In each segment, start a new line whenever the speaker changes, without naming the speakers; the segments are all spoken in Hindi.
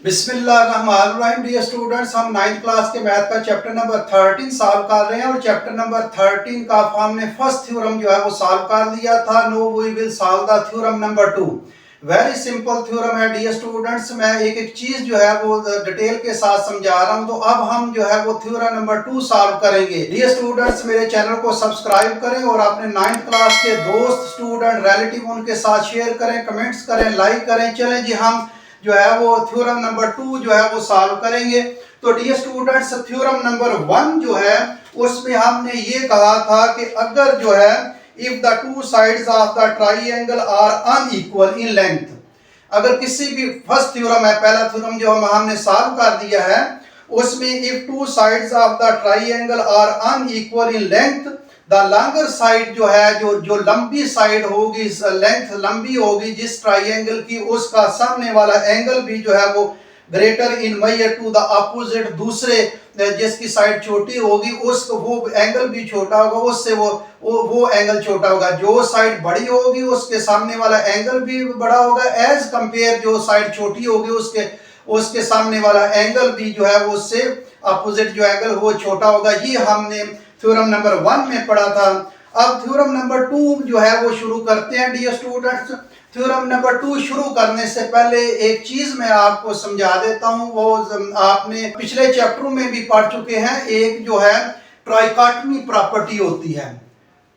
बिस्मिल्लाहिर्रहमानिर्रहीम। डियर स्टूडेंट्स, हम 9th क्लास के मैथ का चैप्टर नंबर 13 सॉल्व कर रहे हैं और चैप्टर नंबर 13 का हमने फर्स्ट थ्योरम जो है वो सॉल्व कर लिया था। No we will solve the theorem number 2। Very simple theorem है डियर स्टूडेंट्स। मैं एक एक चीज जो है वो डिटेल के साथ समझा रहा हूं। तो अब हम जो है वो थ्योरम नंबर 2 सॉल्व करेंगे। डियर स्टूडेंट्स, मेरे चैनल को सब्सक्राइब करें और अपने 9th क्लास के दोस्त, स्टूडेंट, रिलेटिव उनके साथ शेयर करें, कमेंट्स करें, लाइक करें। चलें जी, हम जो है वो थ्योरम नंबर 2 जो है वो सॉल्व करेंगे। तो डियर स्टूडेंट्स, थ्योरम नंबर 1 जो है उसमें हमने ये कहा था कि अगर जो है if the two sides of the triangle are unequal in length, अगर किसी भी फर्स्ट थ्योरम है, पहला थ्योरम जो हमने सॉल्व कर दिया है, उसमें if two sides of the triangle are unequal in length, the longer side जो है जो लंबी साइड होगी, लेंथ लंबी होगी जिस ट्राइंगल की, उसका सामने वाला एंगल भी जो है वो greater in measure to the opposite, दूसरे जिसकी साइड छोटी होगी उसको वो एंगल भी छोटा होगा, उससे वो एंगल छोटा होगा। जो साइड बड़ी होगी उसके सामने वाला एंगल भी बड़ा होगा एज कंपेयर जो साइड छोटी होगी उसके उसके सामने वाला एंगल भी जो है वो उससे अपोजिट जो एंगल वो छोटा होगा। ये हमने थ्योरम नंबर 1 में पढ़ा था। अब थ्योरम नंबर 2 जो है वो शुरू करते हैं डियर स्टूडेंट्स। थ्योरम नंबर 2 शुरू करने से पहले एक चीज मैं आपको समझा देता हूं, वो आपने पिछले चैप्टर में भी पढ़ चुके हैं। एक जो है ट्राइकोटमी प्रॉपर्टी होती है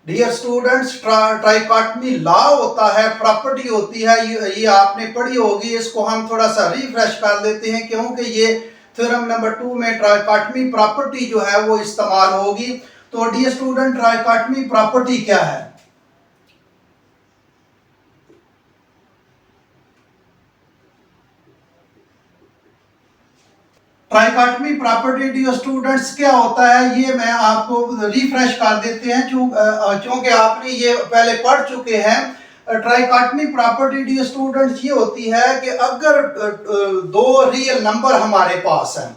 डियर स्टूडेंट्स, ट्राइकोटमी लॉ होता है, प्रॉपर्टी होती है, ये आपने पढ़ी होगी। इसको हम थोड़ा सा रिफ्रेश कर देते हैं क्योंकि ये थ्योरम नंबर 2 में ट्राइकोटमी प्रॉपर्टी जो है वो इस्तेमाल होगी। तो डियर स्टूडेंट, ट्राइकोटमी प्रॉपर्टी क्या है? ट्राइकोटमी प्रॉपर्टी डियर स्टूडेंट्स क्या होता है, ये मैं आपको रिफ्रेश कर देते हैं क्योंकि आपने ये पहले पढ़ चुके हैं। ट्राइकोटमी प्रॉपर्टी डियर स्टूडेंट्स ये होती है कि अगर दो रियल नंबर हमारे पास है,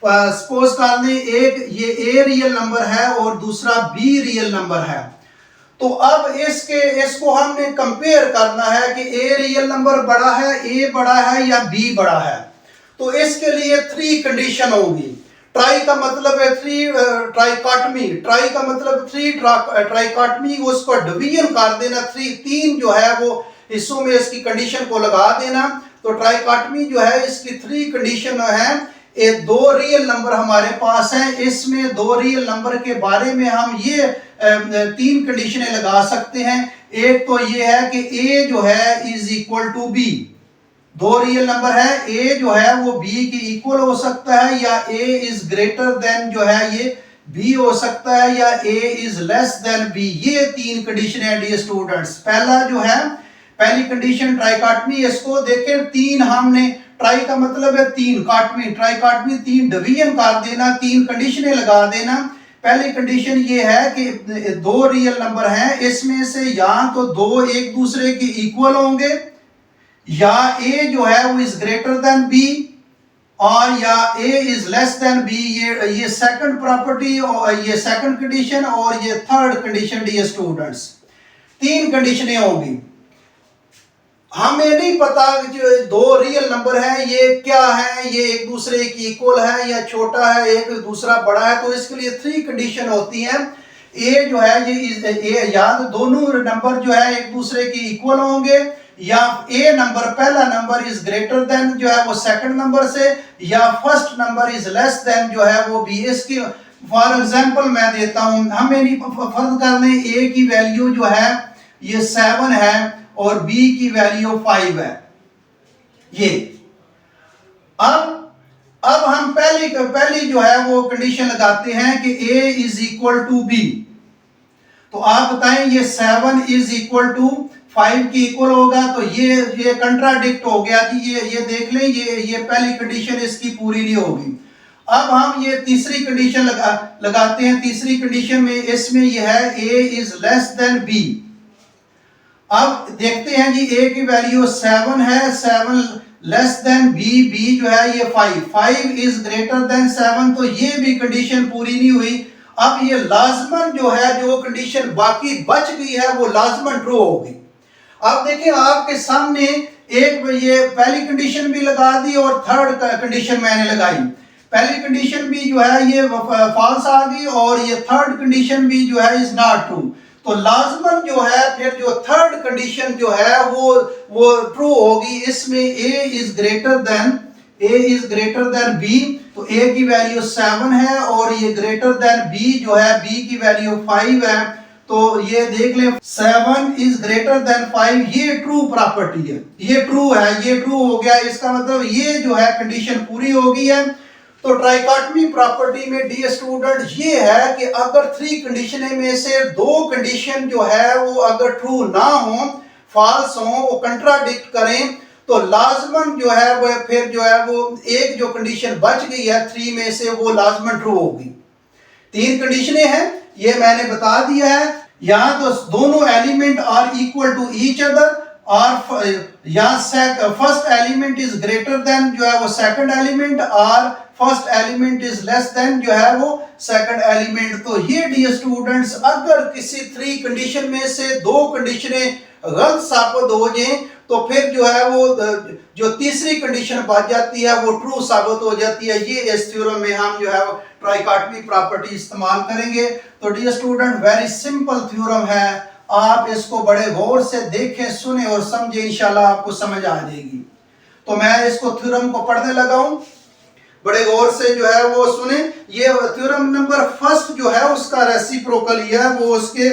सपोज कर लें एक ये ए रियल नंबर है और दूसरा बी रियल नंबर है, तो अब इसको हमने कंपेयर करना है कि ए रियल नंबर बड़ा है, ए बड़ा है या बी बड़ा है। तो इसके लिए 3 कंडीशन होगी। ट्राई का मतलब है 3, ट्राइकोटमी, ट्राई का मतलब 3 ट्राइकोटमी, उसको डिवीजन कर देना, 3 जो है वो हिस्सों में इसकी कंडीशन को लगा देना। तो ट्राइकोटमी जो है इसकी 3 कंडीशन है। एक 2 रियल नंबर हमारे पास है, इसमें 2 रियल नंबर के बारे में हम ये 3 कंडीशनें लगा सकते हैं। एक तो ये है कि a जो है is equal to b, 2 real number है, a जो है वो b की इक्वल हो सकता है, या a इज ग्रेटर देन जो है ये b हो सकता है, या a is less then b। ये 3 कंडीशन है डियर स्टूडेंट्स। पहला जो है, पहली कंडीशन ट्राइकोटमी, इसको देखें 3 हमने, ट्राई का मतलब है 3, काटमी, ट्राइकोटमी 3 डिवीजन कर देना, 3 कंडीशनें लगा देना। पहली कंडीशन ये है कि 2 रियल नंबर हैं, इसमें से या तो 2 एक दूसरे के इक्वल होंगे, या a जो है वो इज ग्रेटर देन b, और या a is less then b। ये सेकंड प्रॉपर्टी, और ये सेकंड कंडीशन, और ये थर्ड कंडीशन डियर स्टूडेंट्स। 3 कंडीशनें होंगी। हमें नहीं पता जो 2 रियल नंबर है ये क्या है, ये एक दूसरे की इक्वल है या छोटा है, एक दूसरा बड़ा है। तो इसके लिए 3 कंडीशन होती हैं। ए जो है ये या तो दोनों नंबर जो है एक दूसरे के इक्वल होंगे, या ए नंबर, पहला नंबर इज ग्रेटर देन जो है वो सेकंड नंबर से, या first number is less than जो है वो बी। इसकी फॉर एग्जांपल मैं देता हूं, हमें नहीं फर्ज कर लें ए की वैल्यू जो है ये 7 है और b की वैल्यू 5 है। ये अब हम पहली जो है वो कंडीशन लगाते हैं कि a is equal to b। तो आप बताएं ये 7 इज इक्वल टू 5 की इक्वल होगा, तो ये कंट्राडिक्ट हो गया कि ये देख लें, ये पहली कंडीशन इसकी पूरी नहीं होगी। अब हम ये तीसरी कंडीशन लगाते हैं। तीसरी कंडीशन में इसमें ये है a is less then b। अब देखते हैं जी, a की वैल्यू 7 है, 7 लेस देन b, b जो है ये 5 इज ग्रेटर देन 7, तो ये भी कंडीशन पूरी नहीं हुई। अब ये लाजमन जो है, जो कंडीशन बाकी बच गई है वो लाजमन ट्रू होगी। अब देखिए आपके सामने एक ये पहली कंडीशन भी लगा दी और थर्ड कंडीशन मैंने लगाई। पहली कंडीशन भी जो है ये फॉल्स आ गई और ये थर्ड कंडीशन भी जो है इज नॉट ट्रू। तो लाजमन जो है फिर जो थर्ड कंडीशन जो है वो ट्रू होगी। इसमें ए इज ग्रेटर देन बी, तो ए की वैल्यू 7 है और ये ग्रेटर देन बी जो है बी की वैल्यू 5 है। तो ये देख लें 7 इज ग्रेटर देन 5, ये ट्रू प्रॉपर्टी है, ये ट्रू है, ये ट्रू हो गया। इसका मतलब ये जो है कंडीशन पूरी हो गई है। तो ट्राइकोटमी प्रॉपर्टी में डियर स्टूडेंट ये है कि अगर 3 कंडीशन में से 2 कंडीशन जो है वो अगर ट्रू ना हो, फॉल्स हो, वो कंट्राडिक्ट करें, तो लाजमन जो है वो फिर जो है वो एक जो कंडीशन बच गई है 3 में से वो लाजमन ट्रू होगी। 3 कंडीशनें हैं ये मैंने बता दिया है। यहाँ तो दोनों element are equal to each other और यहाँ first element is greater than जो है वो सेकंड एलिमेंट और first element is less than जो है वो सेकंड एलिमेंट। तो ये डियर स्टूडेंट्स अगर किसी 3 कंडीशन में से 2 कंडीशनें गलत साबित हो जाएं तो फिर जो है वो जो तीसरी कंडीशन बच जाती है वो ट्रू साबित हो जाती है। ये इस थ्योरम में हम जो है ट्राइकोटमी प्रॉपर्टी इस्तेमाल करेंगे। तो dear student very simple theorem है, आप इसको बड़े गौर से देखें, सुने और समझे, इंशाल्लाह आपको समझ आ जाएगी। तो मैं इसको थ्योरम को पढ़ने लगा हूं, बड़े गौर से जो है वो सुने। ये थ्योरम नंबर फर्स्ट जो है उसका रेसिप्रोकल है वो उसके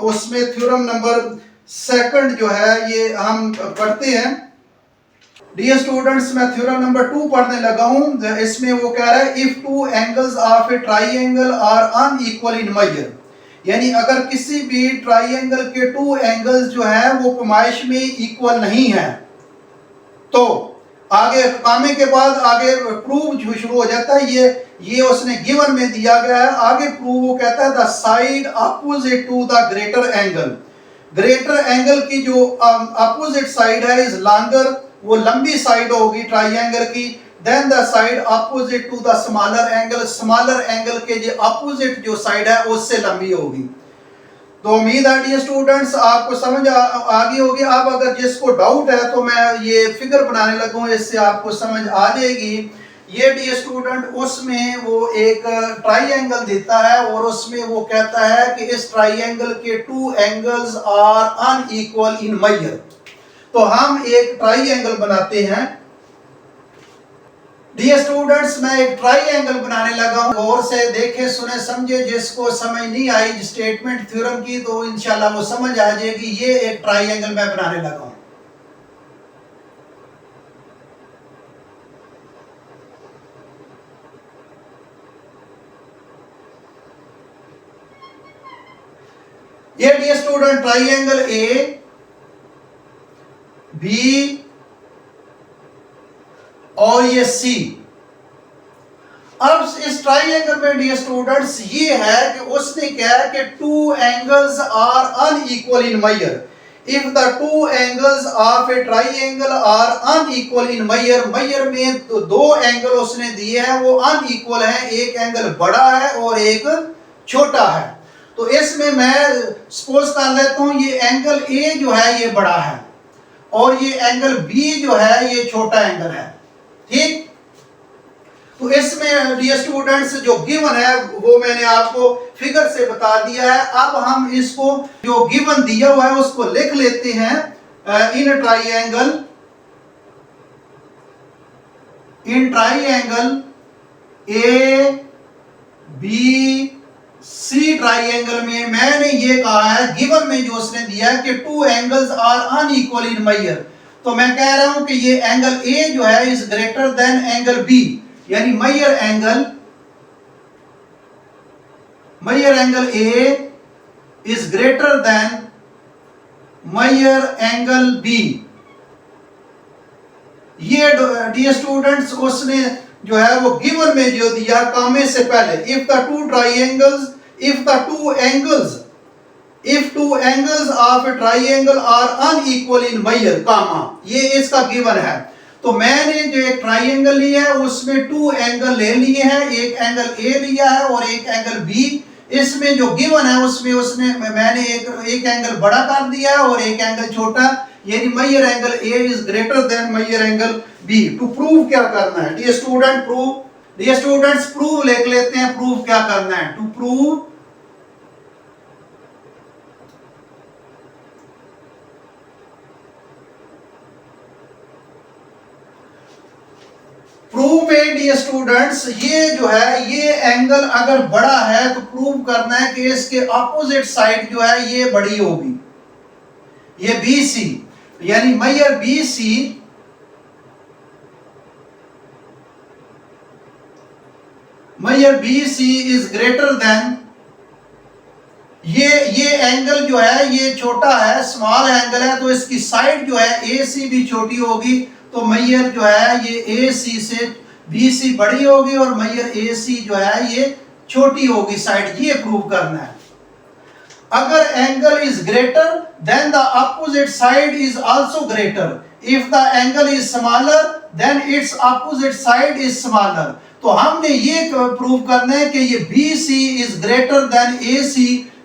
उसमें थ्योरम नंबर सेकंड जो है ये हम पढ़ते हैं। डियर स्टूडेंट्स मैं थ्योरम नंबर 2 पढ़ने लगा हूं। इसमें वो कह रहा है if 2 angles of a triangle are unequal in measure, यानी अगर किसी भी ट्राइंगल के 2 एंगल्स जो है वो पैमाइश में इक्वल नहीं है, तो आगे कामे के बाद आगे प्रूव जो शुरू हो जाता है। ये उसने गिवन में दिया गया है। आगे प्रूव वो कहता है the side opposite to the greater angle, greater angle की जो अपोजिट साइड है इज लॉन्गर, वो लंबी साइड होगी ट्राइंगल की, then the side opposite to the smaller angle, smaller angle के जो अपोजिट जो साइड है उससे लंबी होगी। तो उम्मीद है डियर स्टूडेंट्स आपको समझ आ गई होगी। अब अगर जिसको डाउट है तो मैं ये फिगर बनाने लगा हूं, इससे आपको समझ आ जाएगी। ये डियर स्टूडेंट उसमें वो एक ट्राइंगल देता है और उसमें वो कहता है कि इस ट्राइंगल के 2 angles are unequal in measure. तो हम एक ट्राइंगल बनाते हैं। डियर स्टूडेंट्स मैं एक ट्राइंगल बनाने लगा हूं, गौर से देखे सुने समझे। जिसको समझ नहीं आई स्टेटमेंट थ्योरम की तो इंशाल्लाह वो समझ आ जाएगी। ये एक ट्राइंगल मैं बनाने लगा हूं। ये dear student triangle A B और ये सी। अब इस ट्राइंगल में डियर स्टूडेंट्स ये है कि उसने क्या है कि 2 angles are unequal in measure. If the 2 angles of a triangle are unequal in measure, measure में तो 2 एंगल उसने दिए हैं वो अनइक्वल हैं, एक एंगल बड़ा है और एक छोटा है। तो इसमें मैं सपोज कर लेता हूं ये एंगल ए जो है ये बड़ा है और ये एंगल बी जो है ये छोटा एंगल है, ठीक। तो इसमें डियर स्टूडेंट्स जो गिवन है वो मैंने आपको फिगर से बता दिया है। अब हम इसको जो गिवन दिया हुआ है उसको लिख लेते हैं। In triangle A B C triangle में मैंने ये कहा है गिवन में जो उसने दिया है कि 2 angles are unequal in measure. तो मैं कह रहा हूं कि ये एंगल ए जो है is greater than angle B, यानी major angle A is greater than major angle B. ये डियर स्टूडेंट्स उसने जो है वो गिवन में जो दिया कामे से पहले, if two angles of a triangle are unequal in measure, comma, ये इसका गिवन है। तो मैंने जो एक ट्राइंगल लिया है उसमें 2 एंगल ले लिए हैं, एक एंगल ए लिया है और एक एंगल बी। इसमें जो गिवन है उसमें उसने मैंने एक एंगल बड़ा कर दिया है और एक एंगल छोटा। यानी measure angle A is greater than measure angle B. To prove क्या करना है dear student, dear students prove लिख लेते हैं। प्रूव क्या करना है, टू प्रूव में डियर स्टूडेंट्स ये जो है ये एंगल अगर बड़ा है तो प्रूव करना है कि इसके अपोजिट साइड जो है ये बड़ी होगी। ये BC यानी Maihar BC is greater then, ये एंगल जो है ये छोटा है, स्मॉल एंगल है, तो इसकी साइड जो है AC भी छोटी होगी, तो मैयर जो है ये AC से BC बड़ी होगी और मैयर AC जो है ये छोटी होगी साइड, ये प्रूव करना है। अगर angle is greater than the opposite side is also greater, if the angle is smaller than its opposite side is smaller. तो हमने ये प्रूव करना है कि ये BC is greater than AC,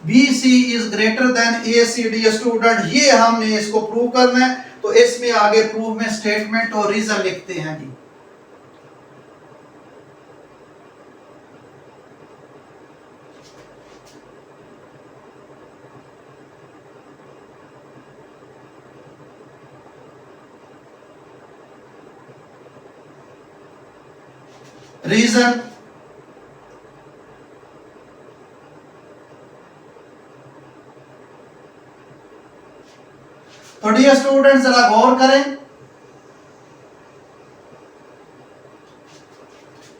BC is greater than AC dear student, ये हमने इसको प्रूव करना है। तो इसमें आगे प्रूव में स्टेटमेंट और रीजन लिखते हैं जी। रीजन, तो डियर स्टूडेंट्स जरा गौर करें,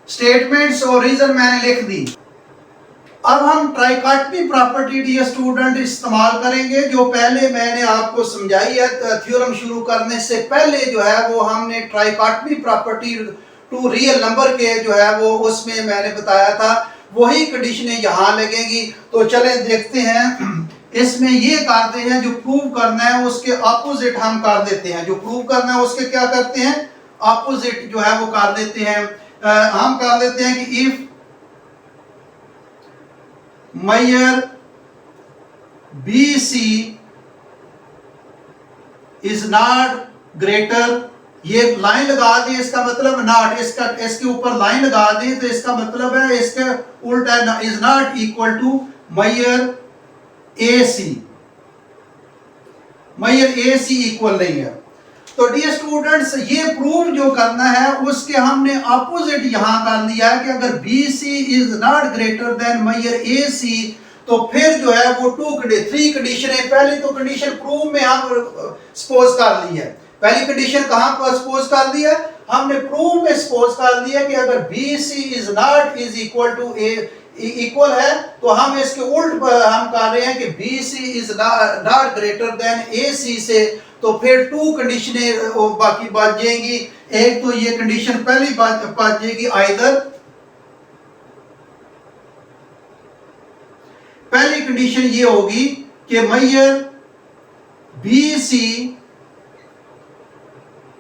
स्टेटमेंट्स और रीजन मैंने लिख दी। अब हम ट्राइकॉटमी प्रॉपर्टी डियर स्टूडेंट इस्तेमाल करेंगे, जो पहले मैंने आपको समझाई है थ्योरम शुरू करने से पहले जो है वो हमने trichotomy property to real number के जो है वो उसमें मैंने बताया था, वही कंडीशनें यहाँ लगेंगी। तो चले देखते हैं, इसमें ये करते हैं जो प्रूव करना है उसके अपोजिट हम कर देते हैं, जो प्रूव करना है उसके क्या करते हैं अपोजिट जो है वो कर देते हैं। हम कर देते हैं कि if measure BC is not greater, ये लाइन लगा दें, इसका मतलब नॉट, इसके ऊपर लाइन लगा दें तो इसका मतलब है इसका उल्टा, is not equal to measure AC, measure AC equal नहीं है। तो डियर स्टूडेंट्स ये प्रूव जो करना है उसके हमने अपोजिट यहां कर दिया है कि अगर BC is not greater than measure AC, तो फिर जो है वो 3 कंडीशन है। पहली तो कंडीशन प्रूव में हम सपोज कर ली है, पहली कंडीशन कहां पर सपोज कर दी है, हमने प्रूव में सपोज कर दिया कि अगर BC is not is equal to equal है, तो हम इसके उल्ट हम कर रहे हैं कि BC is not greater than AC से, तो फिर 2 कंडीशनें बाकी बच जाएंगी। एक तो ये कंडीशन पहली बात बच जाएगी, आइदर पहली कंडीशन ये होगी कि मैयर BC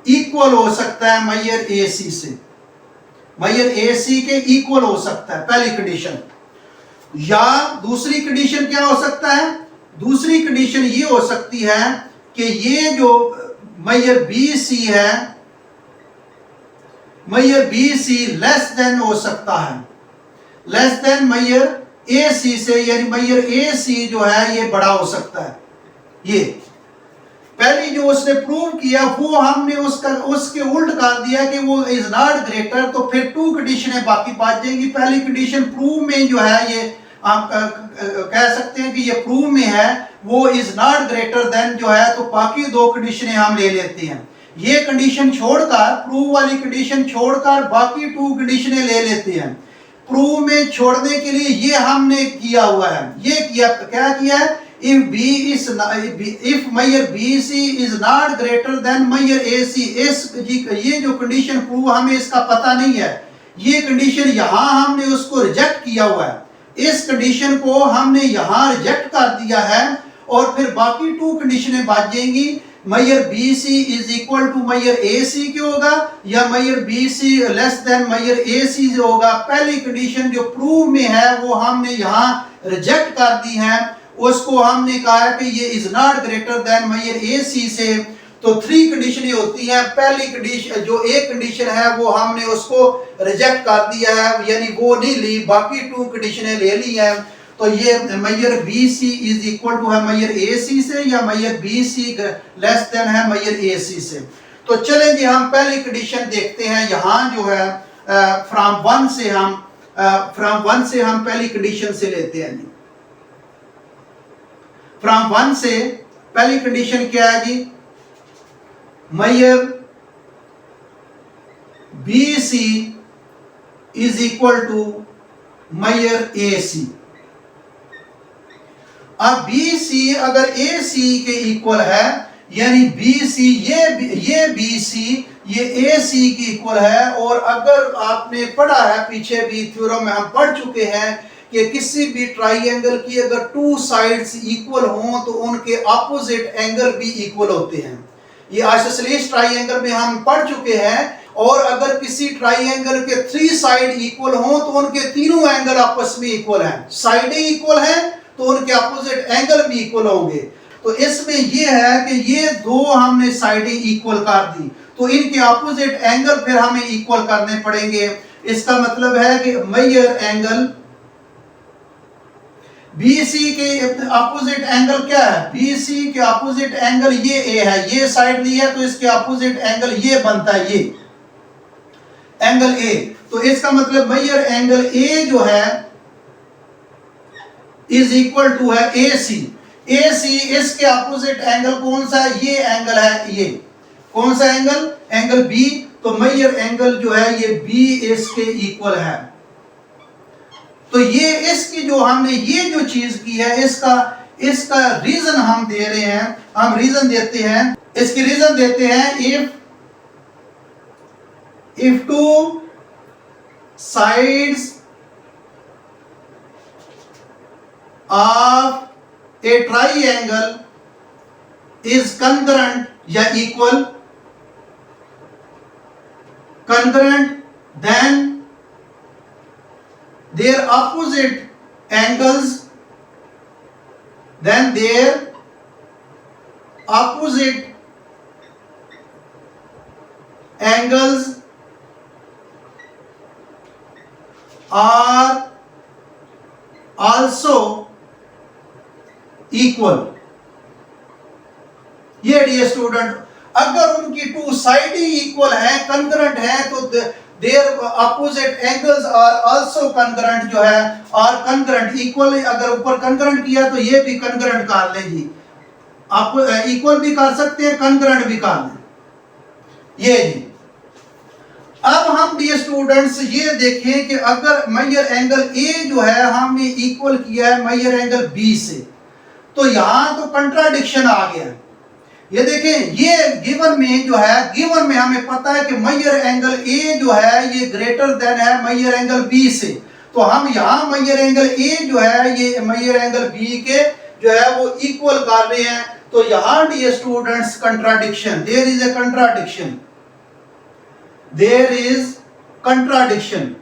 इक्वल हो सकता है मैयर AC से, मैयर AC के इक्वल हो सकता है पहली कंडीशन। या दूसरी कंडीशन क्या हो सकता है, दूसरी कंडीशन ये हो सकती है कि ये जो मैयर BC है, मैयर BC लेस देन हो सकता है, लेस देन मैयर AC से, यानी मैयर AC जो है ये बड़ा हो सकता है। ये पहली जो उसने प्रूव किया वो हमने उसके उल्ट कर दिया कि वो इज नॉट ग्रेटर, तो फिर 2 कंडीशनें बाकी बच जाएंगी। पहली कंडीशन प्रूव में जो है ये आप कह सकते हैं कि ये प्रूव में है, वो इज नॉट ग्रेटर देन जो है, तो बाकी 2 कंडीशनें हम ले लेते हैं। ये कंडीशन छोड़कर, प्रूव वाली कंडीशन छोड़कर बाकी 2 कंडीशनें ले लेते हैं। प्रूव में छोड़ने के लिए ये हमने किया हुआ है, ये किया क्या किया है, if Maihar BC is not greater than Maihar AC, ये जो कंडीशन प्रूव हमें इसका पता नहीं है, ये कंडीशन यहाँ हमने उसको रिजेक्ट किया हुआ है, इस कंडीशन को हमने यहाँ रिजेक्ट कर दिया है, और फिर बाकी 2 कंडीशनें बच जाएंगी। Measure BC is equal to measure AC के होगा, या measure BC less than measure AC जो होगा। पहली कंडीशन जो प्रूव में है वो हमने यहाँ रिजेक्ट कर दी है, उसको हमने कहा कि ये is not greater than measure AC से, तो 3 कंडीशनें होती हैं। पहली कंडीशन जो एक कंडीशन है वो हमने उसको रिजेक्ट कर दिया है, यानी वो नहीं ली, बाकी 2 कंडीशनें ले ली हैं। तो ये measure B C is equal to है मैयर ए सी से, या measure B C less than है मैयर ए सी से। तो चलें जी हम पहली कंडीशन देखते हैं। यहाँ जो है फ्रॉम वन से हम पहली कंडीशन से लेते हैं जी। फ्रॉम वन से पहली कंडीशन क्या है जी, measure B C is equal to measure A C. अब बी सी अगर ए सी के इक्वल है, यानी बी सी ये बी सी ये ए सी की इक्वल है। और अगर आपने पढ़ा है पीछे भी थ्योरम में हम पढ़ चुके हैं कि किसी भी ट्राइंगल की अगर 2 साइड्स इक्वल हों तो उनके ऑपोजिट एंगल भी इक्वल होते हैं। ये आइसोसेलेस ट्राइंगल में हम पढ़ चुके हैं। और अगर किसी ट्राइंगल के 3 साइड इक्वल हों तो उनके तीनों एंगल आपस में इक्वल हैं। साइडें इक्वल हैं तो उनके ऑपोजिट एंगल भी इक्वल होंगे। तो इसमें ये है कि ये 2 हमने साइडें इक्वल कर दी, तो इनके ऑपोजिट एंगल फिर हमें इक्वल करने पड़ेंगे। इसका मतलब है कि मैयर एंगल BC के ऑपोजिट एंगल क्या है, BC के ऑपोजिट एंगल ये A है, ये साइड ली है तो इसके ऑपोजिट एंगल ये बनता है, ये एंगल A। तो इसका मतलब मैयर एंगल A जो है इज इक्वल टू है AC। AC इसके ऑपोजिट एंगल कौन सा है, ये एंगल है, ये कौन सा एंगल, एंगल B। तो मैयर एंगल जो है ये B इसके इक्वल है। तो ये इसकी जो हमने ये जो चीज की है इसका रीजन हम दे रहे हैं, हम रीजन देते हैं, इसकी रीजन देते हैं if 2 sides of a triangle is congruent या equal, congruent then their opposite angles, then their opposite angles are also equal। ये डियर स्टूडेंट, अगर उनकी 2 साइड ही इक्वल है, कंकरेंट है, तो their opposite angles are also concurrent जो है, और कंकरेंट इक्वल, अगर ऊपर कंकरेंट किया तो ये भी कंकरेंट कर लें जी। आप इक्वल भी कर सकते हैं, कंकरेंट भी कर लें, ये जी। अब हम डियर स्टूडेंट्स ये देखें कि अगर मैयर एंगल A जो है हमने इक्वल किया है मैयर एंगल B से, तो यहां तो कंट्राडिक्शन आ गया। ये देखें, ये गिवन में जो है, गिवन में हमें पता है कि मैयर एंगल A जो है ये ग्रेटर देन है मैयर एंगल B से। तो हम यहाँ मैयर एंगल A जो है ये मैयर एंगल B के जो है वो इक्वल कर रहे हैं। तो यहाँ dear students contradiction, there is a contradiction, there is contradiction.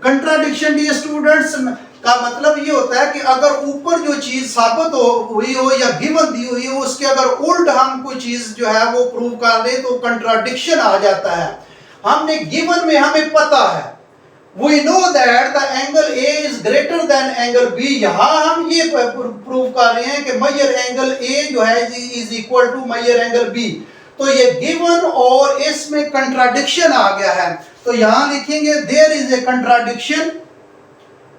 Contradiction dear students का मतलब ये होता है कि अगर ऊपर जो चीज साबित हुई हो या गिवन दी हुई हो, उसके अगर उल्ट हम कोई चीज जो है वो प्रूव कर दे तो कंट्राडिक्शन आ जाता है। हमने गिवन में हमें पता है, we know that the angle A is greater than angle B। यहाँ हम ये प्रूव कर रहे हैं कि मैयर एंगल A जो है is equal to measure angle B। तो ये गिवन और इसमें कंट्राडिक्शन आ गया है। तो यहाँ लिखेंगे there is a contradiction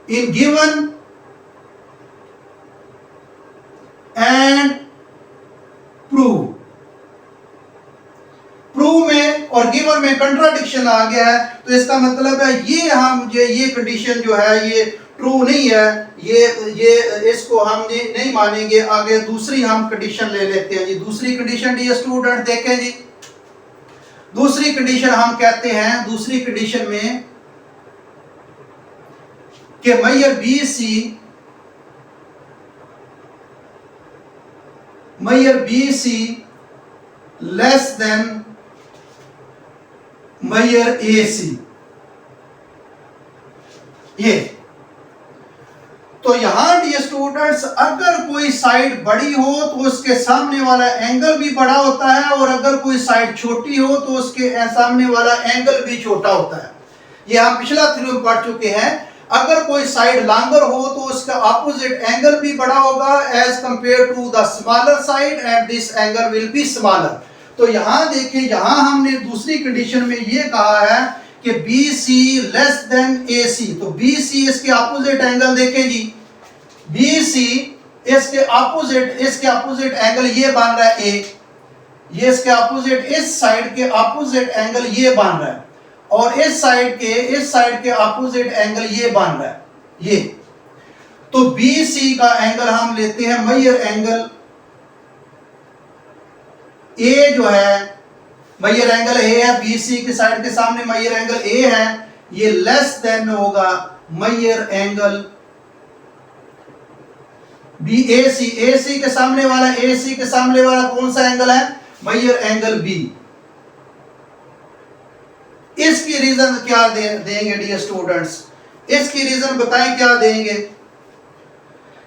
in given and prove। Prove में और गिवन में कंट्राडिक्शन आ गया है, तो इसका मतलब है ये कंडीशन जो है ये ट्रू नहीं है, ये इसको हम नहीं मानेंगे। आगे दूसरी हम कंडीशन ले लेते हैं जी। दूसरी कंडीशन डियर स्टूडेंट देखें जी, दूसरी कंडीशन हम कहते हैं, दूसरी कंडीशन में कि measure B C less than measure A सी। ये तो यहां डियर स्टूडेंट्स अगर कोई साइड बड़ी हो तो उसके सामने वाला एंगल भी बड़ा होता है, और अगर कोई साइड छोटी हो तो उसके सामने वाला एंगल भी छोटा होता है। ये हम पिछला थ्योरम पढ़ चुके हैं। अगर कोई साइड लॉन्गर हो तो उसका ऑपोजिट एंगल भी बड़ा होगा as compare to the smaller side, and this angle will be smaller. तो यहां देखिए, यहां हमने दूसरी कंडीशन में ये कहा है कि BC लेस देन AC, तो BC इसके ऑपोजिट एंगल देखें जी, BC इसके ऑपोजिट एंगल ये बन रहा है A, ये इसके ऑपोजिट, इस साइड के ऑपोजिट एंगल ये बन रहा है, और इस साइड के ऑपोजिट एंगल ये बन रहा है ये। तो BC का एंगल हम लेते हैं मेजर एंगल A जो है, मेजर एंगल A है, BC के साइड के सामने मेजर एंगल A है, ये लेस देन होगा मेजर एंगल BAC। AC के सामने वाला कौन सा एंगल है? Measure angle B। इसकी रीजन क्या देंगे डियर स्टूडेंट्स? इसकी रीजन बताएं क्या देंगे?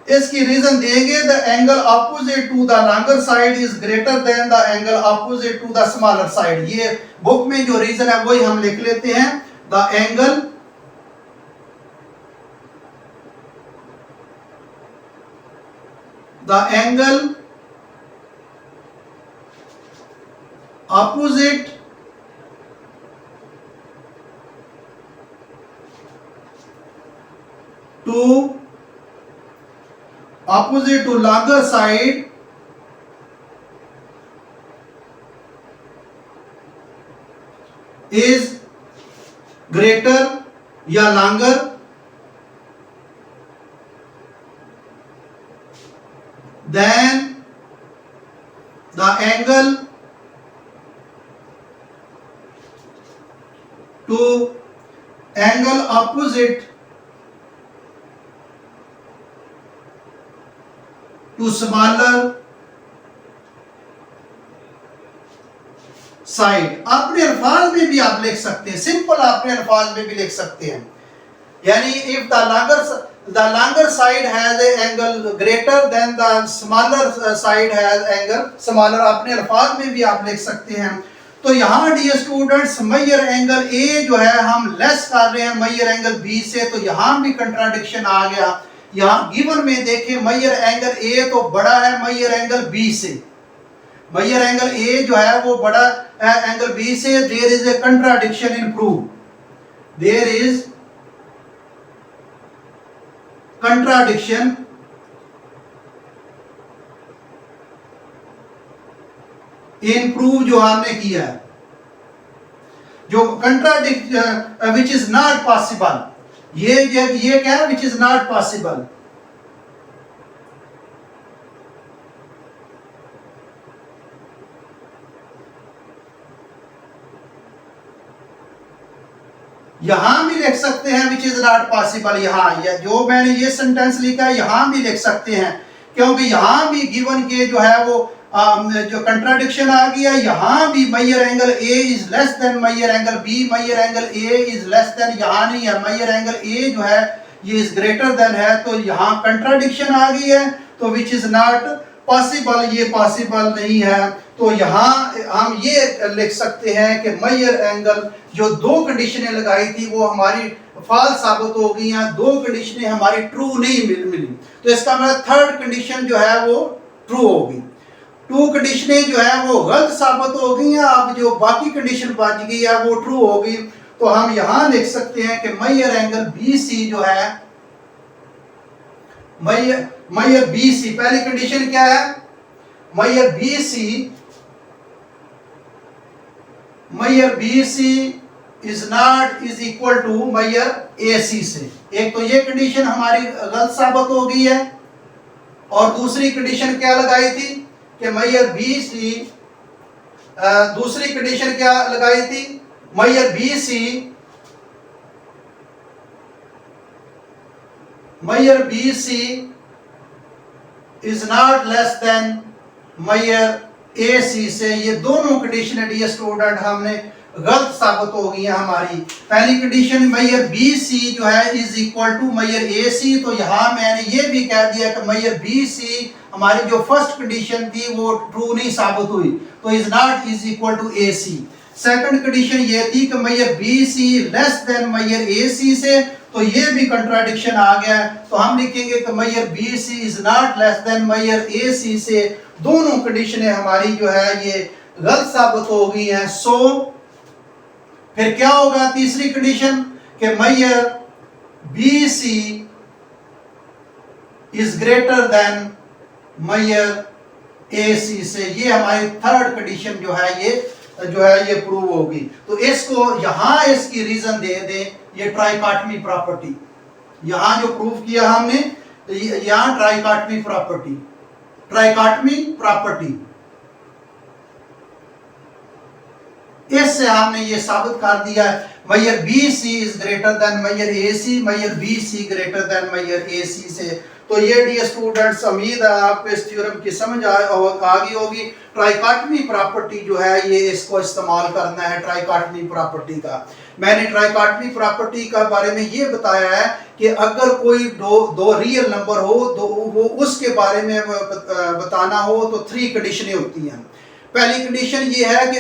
इसकी रीजन देंगे the angle opposite to the longer side is greater than the angle opposite to the smaller side. ये बुक में जो रीजन है वही हम लिख लेते हैं। The angle opposite to longer side is greater या longer than the angle opposite to smaller side। अपने अल्फाज में भी आप लिख सकते हैं, सिंपल अपने अल्फाज में भी लिख सकते हैं। यानी if the longer side has a angle greater than the smaller side has angle smaller, अपने अल्फाज में भी आप लिख सकते हैं। तो यहाँ dear students measure angle A जो है हम लेस कर रहे हैं मेजर एंगल B से, तो यहाँ भी कंट्राडिक्शन आ गया। यहाँ गिवन में देखें मेजर एंगल A तो बड़ा है मेजर एंगल B से, मेजर एंगल A जो है वो बड़ा एंगल B से। There is a contradiction in proof, there is contradiction in proof जो हमने किया है, जो contradict which is not possible. ये क्या है? Which is not possible. यहां भी लिख सकते हैं विच इज नॉट पॉसिबल। यहां या जो मैंने ये सेंटेंस लिखा है यहां भी लिख सकते हैं, क्योंकि यहां भी गिवन के जो है वो जो कंट्राडिक्शन आ गया। यहां भी measure angle A is less than major angle B, measure angle A is less than, यहां नहीं है, मेजर एंगल A जो है ये इज ग्रेटर देन है, तो यहां कंट्राडिक्शन आ गई है। तो विच इज नॉट पॉसिबल, ये पॉसिबल नहीं है। तो यहां हम ये लिख सकते हैं कि मेजर एंगल जो दो कंडीशनें लगाई थी वो हमारी फॉल्स साबित हो गई हैं, दो कंडीशनें हमारी ट्रू नहीं मिली। तो इसका मतलब थर्ड कंडीशन जो है वो ट्रू होगी, टू कंडीशनें जो है वो गलत साबित हो गई हैं। अब जो बाकी कंडीशन बच गई है वो ट्रू होगी। तो हम यहां लिख सकते हैं कि मेजर एंगल BC जो है, मेजर BC, पहली कंडीशन क्या है? Measure BC is not is equal to measure AC से। एक तो ये कंडीशन हमारी गलत साबित हो गई है, और दूसरी कंडीशन क्या लगाई थी कि मेजर BC, दूसरी कंडीशन क्या लगाई थी? Measure BC is not less than measure AC से। ये दोनों कंडीशन डियर स्टूडेंट हमने गलत साबित हो गई है हमारी। पहली कंडीशन मैयर बी सी जो है is equal to measure A सी, तो यहाँ मैंने ये भी कह दिया कि मैयर बी सी हमारी जो फर्स्ट कंडीशन थी वो ट्रू नहीं साबित हुई, तो is not is equal to A C. Second condition ये थी कि measure B C less than measure A C से, तो ये भी कंट्राडिक्शन आ गया, तो हम लिखेंगे कि measure B C is not less than measure A C से। दोनों कंडीशनें हमारी जो है ये गलत साबित हो गई हैं। सो फिर क्या होगा तीसरी कंडीशन कि measure B C is greater than measure A C से, ये हमारी थर्ड कंडीशन जो है ये प्रूव होगी। तो इसको यहां इसकी रीजन दे दें, ये ट्राइकॉटमी प्रॉपर्टी, यहां जो प्रूव किया हमने यहां ट्राइकॉटमी प्रॉपर्टी इससे हमने ये साबित कर दिया है measure B C is greater than measure A C, measure B C greater than measure A C से। तो ये डियर स्टूडेंट्स, उम्मीद है आपको इस थ्योरम की समझ आ गई होगी। ट्राइकॉटमी प्रॉपर्टी जो है ये इसको इस्तेमाल करना है ट्राइकॉटमी प्रॉपर्टी का। मैंने ट्राइकॉटमी प्रॉपर्टी का बारे में ये बताया है कि अगर कोई दो रियल नंबर हो तो वो उसके बारे में बताना हो तो 3 कंडीशनें होती हैं। पहली कंडीशन ये है कि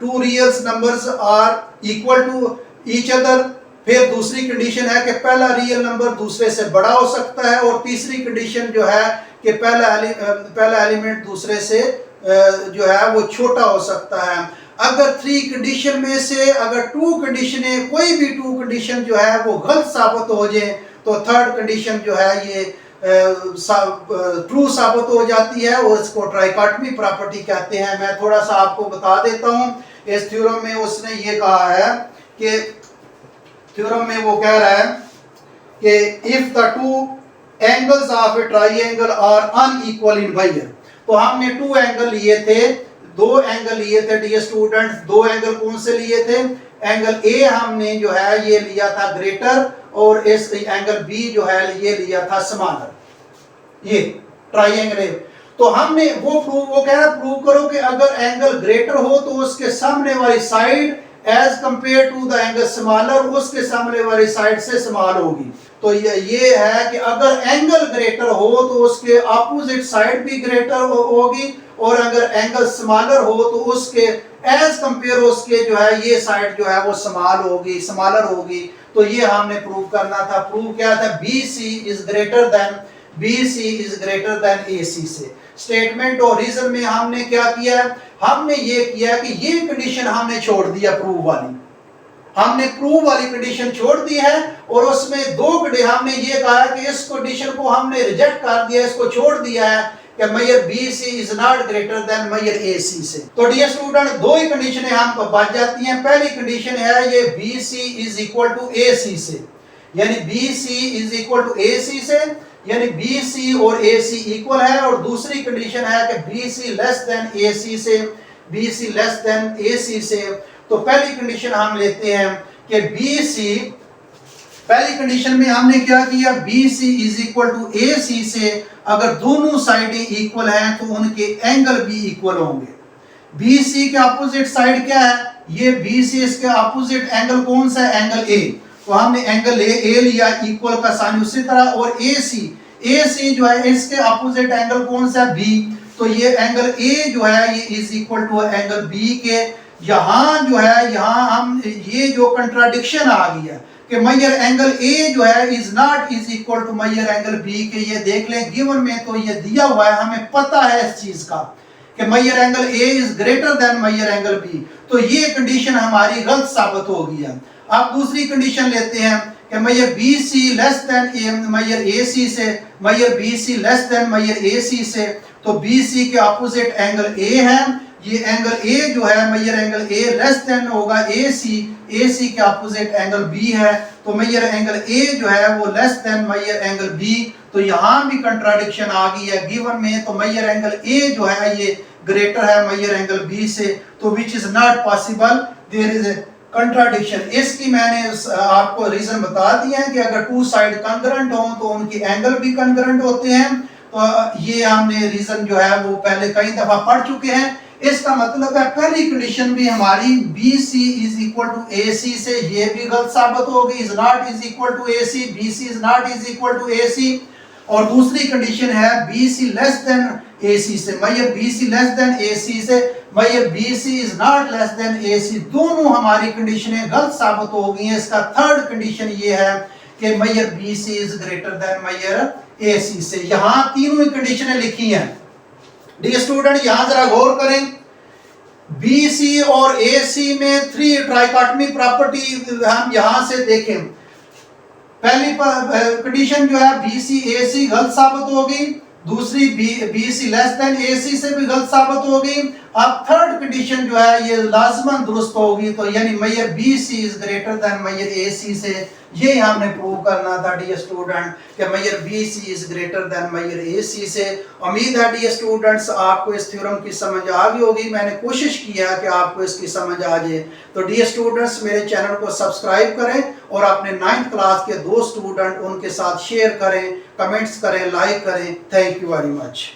two real numbers are equal to each other. फिर दूसरी कंडीशन है कि पहला रियल नंबर दूसरे से बड़ा हो सकता है, और तीसरी कंडीशन जो है कि पहला एलिमेंट दूसरे से जो है वो छोटा हो सकता है। अगर 3 कंडीशन में से अगर 2 कंडीशनें, कोई भी 2 कंडीशन जो है वो गलत साबित हो जाए तो थर्ड कंडीशन जो है ये ट्रू साबित हो जाती है, और इसको ट्राइकॉटमी प्रॉपर्टी कहते हैं। मैं थोड़ा सा आपको बता देता हूँ। इस थ्योरम में उसने ये कहा है कि थ्योरम में वो कह रहा है कि if the 2 angles of a triangle are unequal in बायर, तो हमने 2 एंगल लिए थे, 2 एंगल लिए थे डियर स्टूडेंट्स। 2 एंगल कौन से लिए थे? एंगल ए हमने जो है ये लिया था ग्रेटर, और इस एंगल बी जो है ये लिया था स्मॉलर, ये ट्राइंगल। तो हमने वो कह रहा प्रूव करो कि अगर एंगल ग्रेटर हो तो उसके सामने वाली side as compare to the angle smaller, उसके सामने वाली साइड से स्मॉल होगी। तो ये है कि अगर एंगल ग्रेटर हो तो उसके ऑपोजिट साइड भी ग्रेटर होगी, और अगर एंगल स्मॉलर हो तो उसके एज कंपेयर उसके जो है ये साइड जो है वो स्मॉलर होगी। तो ये हमने प्रूव करना था। प्रूव क्या था? BC is greater than AC से। स्टेटमेंट और रीजन में हमने क्या किया? हमने ये किया कि ये कंडीशन हमने छोड़ दिया, प्रूव वाली कंडीशन छोड़ दी है, और उसमें 2 हमने ये कहा कि इस कंडीशन को हमने रिजेक्ट कर दिया, इसको छोड़ दिया है कि measure BC is not greater than measure AC से। तो डियर स्टूडेंट, 2 ही कंडीशनें हमको बच जाती हैं। पहली कंडीशन है ये BC is equal to AC से, यानी BC is equal to AC से, यानी BC और AC इक्वल है। और दूसरी कंडीशन है कि BC लेस देन AC से। तो पहली कंडीशन हम लेते हैं कि BC, पहली कंडीशन में हमने क्या किया? BC is equal to AC से अगर दोनों साइडें इक्वल हैं तो उनके एंगल भी इक्वल होंगे। BC के अपोजिट साइड क्या है? ये BC इसके अपोजिट एंगल कौन सा है? Angle A। तो हमने एंगल A लिया, इक्वल का साइन उसी तरह। और AC जो है इसके अपोजिट एंगल कौन सा है? B। तो ये एंगल A जो है ये is equal to angle B के। यहाँ जो है यहाँ हम ये जो कंट्राडिक्शन आ गया कि मैयर एंगल A जो है is not is equal to measure angle B के, ये देख लें गिवन में तो ये दिया हुआ है, हमें पता है इस चीज का कि measure angle A is greater than measure angle B। तो ये कंडीशन हमारी गलत साबित हो गई है। अब दूसरी कंडीशन लेते हैं कि measure BC less than measure AC से, Maihar BC less than measure AC से। तो BC के अपोजिट एंगल A है, ये एंगल A जो है Maihar angle A less than होगा AC के अपोजिट एंगल B है। तो मैयर एंगल A जो है वो less than measure angle B। तो यहाँ भी कंट्राडिक्शन आ गई है गिवन में। तो मैयर एंगल A जो है ये ग्रेटर है मैयर एंगल B से, तो which is not possible, there is a contradiction. इसकी मैंने आपको रीजन बता दिया है कि अगर 2 साइड कंकरेंट हो तो उनके एंगल भी कंकरेंट होते हैं। तो ये हमने रीजन जो है वो पहले कई दफा पढ़ चुके हैं। इसका मतलब है पहली कंडीशन भी हमारी B C is equal to A C से ये भी गलत साबित होगी, is not is equal to A C, B C is not is equal to A C. और दूसरी कंडीशन है B C less than A C से, measure B C less than A C से, measure B C is not less than A C. दोनों हमारी कंडीशनें गलत साबित हो गई हैं। इसका थर्ड कंडीशन ये है कि measure B C is greater than measure A C से। यहाँ तीनों ही कंडीशनें लिखी हैं। डियर स्टूडेंट यहां जरा गौर करें, बी सी और ए सी में 3 ट्राइकोटमी प्रॉपर्टी हम यहां से देखें। पहली कंडीशन जो है बी सी ए सी गलत साबित होगी, दूसरी B C less than A C से भी गलत साबित होगी। अब थर्ड कंडीशन जो है ये लाजमन दुरुस्त होगी, तो यानी measure B C is greater than measure A C से। ये हमने प्रूव करना था डियर स्टूडेंट कि measure B C is greater than measure A C से। उम्मीद है डियर स्टूडेंट्स आपको इस थ्योरम की समझ आ गई होगी। मैंने कोशिश किया कि आपको इसकी समझ आ जाए। तो डियर स्टूडेंट्स मेरे चैनल को सब्सक्राइब करें और अपने 9th क्लास के 2 स्टूडेंट उनके साथ शेयर करें, कमेंट्स करें, लाइक करें। Thank you very much.